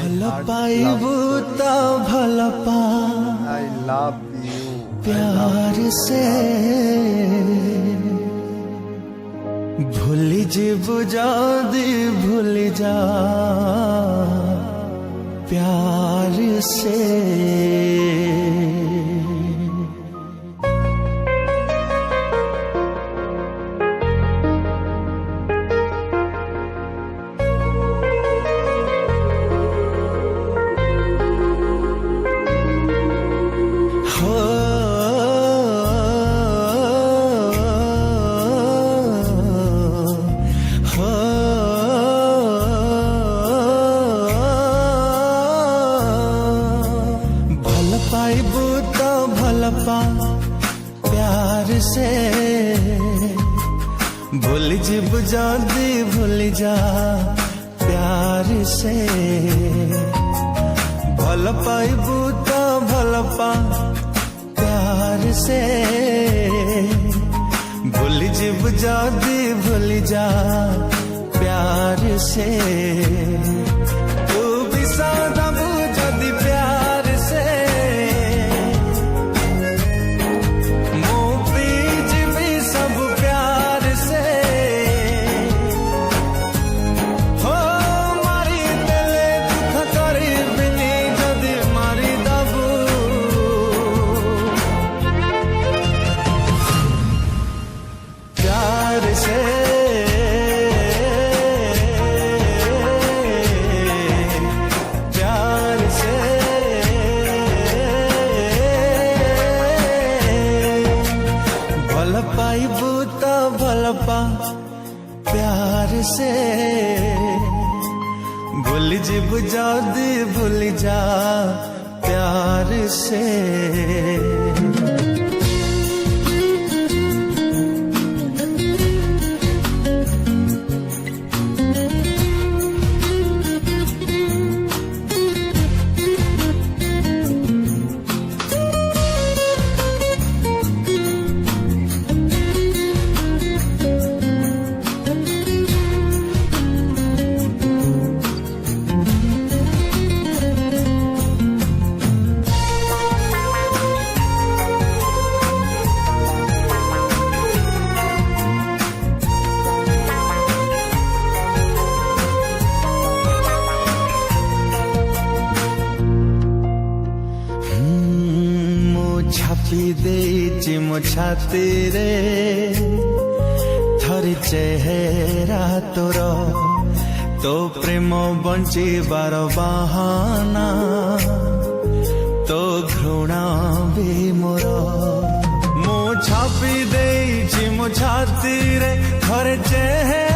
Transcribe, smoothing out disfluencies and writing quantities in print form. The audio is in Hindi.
भल पाइबू तो भल पा I love you. प्यार से भूल जीबू जादी भूल जा प्यार से। पाइबू तो भल पा प्यार से भूल जीबू जादी भूल जा प्यार से। भल पाइबू तो भल पा प्यार से भूल जीबू जादी भूल जा प्यार से। तू भी सादबू जदी प्यार से पाइबू तो भल पा प्यार से भूल जीबू जादी भूल जा प्यार से। छापी देची मो छाती रे थरी चेहरा तोर तो प्रेम बंचिबार बाहाना तो घृणा भी मोर। मो छापी देची मो छाती रे थरी चेहरा